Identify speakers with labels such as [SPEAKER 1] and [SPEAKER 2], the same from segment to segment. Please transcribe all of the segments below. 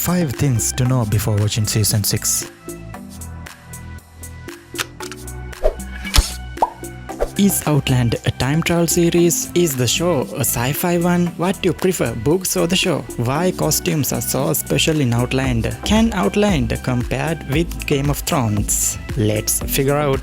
[SPEAKER 1] 5 things to know before watching season 6. Is Outlander a time travel series? Is the show a sci-fi one? What do you prefer, books or the show? Why costumes are so special in Outlander? Can Outlander compared with Game of Thrones? Let's figure out.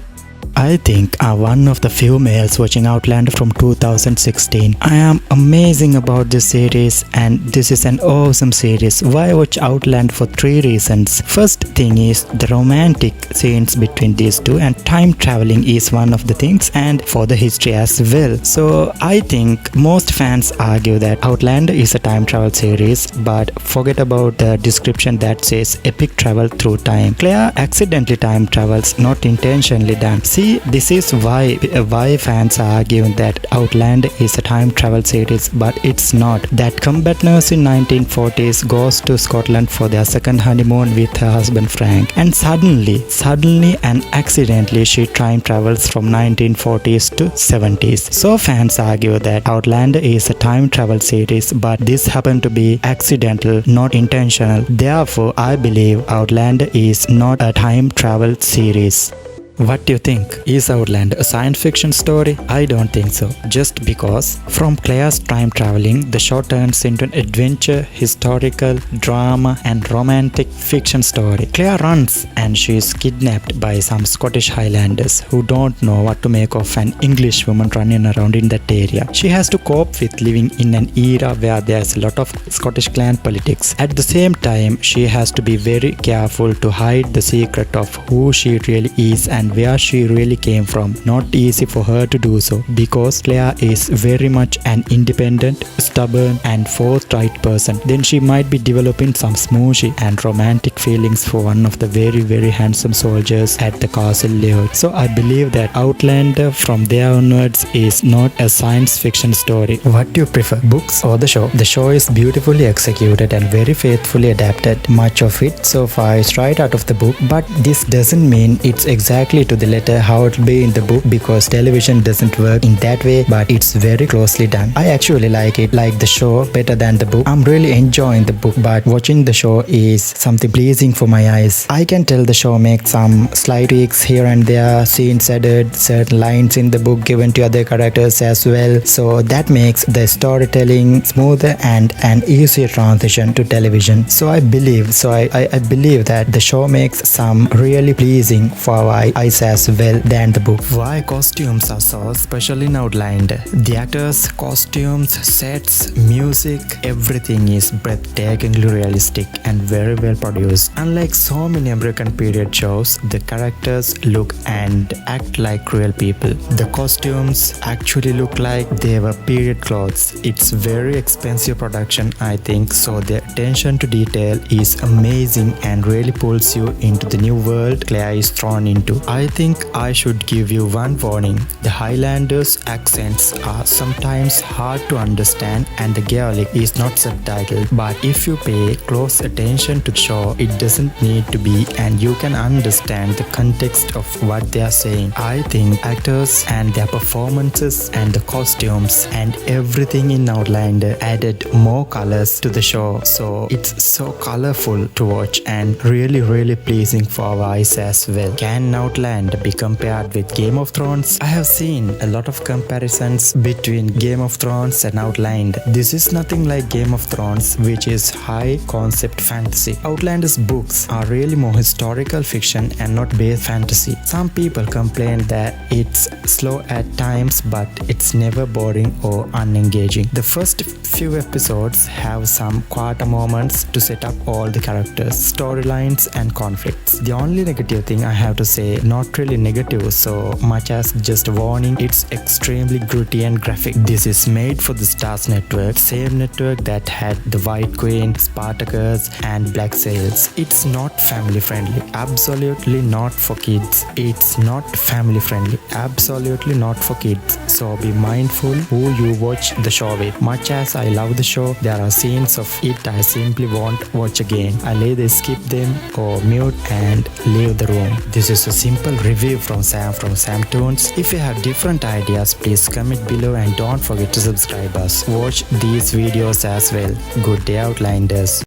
[SPEAKER 1] I think I'm one of the few males watching Outlander from 2016. I am amazing about this series and this is an awesome series. Why watch Outlander? For 3 reasons. First thing is the romantic scenes between these two, and time traveling is one of the things, and for the history as well. So I think most fans argue that Outlander is a time travel series, but forget about the description that says epic travel through time. Claire accidentally time travels, not intentionally done. See, this is why fans are arguing that Outlander is a time travel series, but it's not. That combat nurse in 1940s goes to Scotland for their second honeymoon with her husband Frank, and suddenly and accidentally she time travels from 1940s to 70s. So fans argue that Outlander is a time travel series, but this happened to be accidental, not intentional. Therefore, I believe Outlander is not a time travel series. What do you think? Is Outlander a science fiction story? I don't think so. Just because from Claire's time traveling, the show turns into an adventure, historical, drama and romantic fiction story. Claire runs and she is kidnapped by some Scottish Highlanders who don't know what to make of an English woman running around in that area. She has to cope with living in an era where there's a lot of Scottish clan politics. At the same time, she has to be very careful to hide the secret of who she really is and where she really came from. Not easy for her to do so because Claire is very much an independent, stubborn and forthright person. Then she might be developing some smooshy and romantic feelings for one of the very handsome soldiers at the castle level. So I believe that Outlander from there onwards is not a science fiction story. What do you prefer, books or the show? The show is beautifully executed and very faithfully adapted. Much of it so far is right out of the book, but this doesn't mean it's exactly to the letter how it will be in the book, because television doesn't work in that way, but it's very closely done. I actually like the show better than the book. I'm really enjoying the book, but watching the show is something pleasing for my eyes. I can tell the show makes some slight tweaks here and there, scenes added, certain lines in the book given to other characters as well, so that makes the storytelling smoother and an easier transition to television. So I believe that the show makes some really pleasing for our eyes as well than the book. Why costumes are so special in Outlander? The actors, costumes, sets, music, everything is breathtakingly realistic and very well produced. Unlike so many American period shows, the characters look and act like real people. The costumes actually look like they were period clothes. It's very expensive production, I think, so the attention to detail is amazing and really pulls you into the new world Claire is thrown into. I think I should give you one warning. The Highlanders' accents are sometimes hard to understand and the Gaelic is not subtitled, but if you pay close attention to the show, it doesn't need to be, and you can understand the context of what they are saying. I think actors and their performances and the costumes and everything in Outlander added more colors to the show, so it's so colorful to watch and really pleasing for our eyes as well. Can Outlander be compared with Game of Thrones? I have seen a lot of comparisons between Game of Thrones and Outlander. This is nothing like Game of Thrones, which is high concept fantasy. Outlander's books are really more historical fiction and not base fantasy. Some people complain that it's slow at times, but it's never boring or unengaging. The first few episodes have some quarter moments to set up all the characters, storylines and conflicts. The only negative thing I have to say, not really negative so much as just a warning, it's extremely gritty and graphic. This is made for the Stars Network, same network that had The White Queen, Spartacus and Black Sails. It's not family friendly, absolutely not for kids. It's not family friendly, absolutely not for kids. So be mindful who you watch the show with. Much as I love the show, there are scenes of it I simply won't watch again. I'll either skip them or mute and leave the room. This is a simple review from Sam Toons. If you have different ideas, please comment below and don't forget to subscribe us. Watch these videos as well. Good day, Outlanders.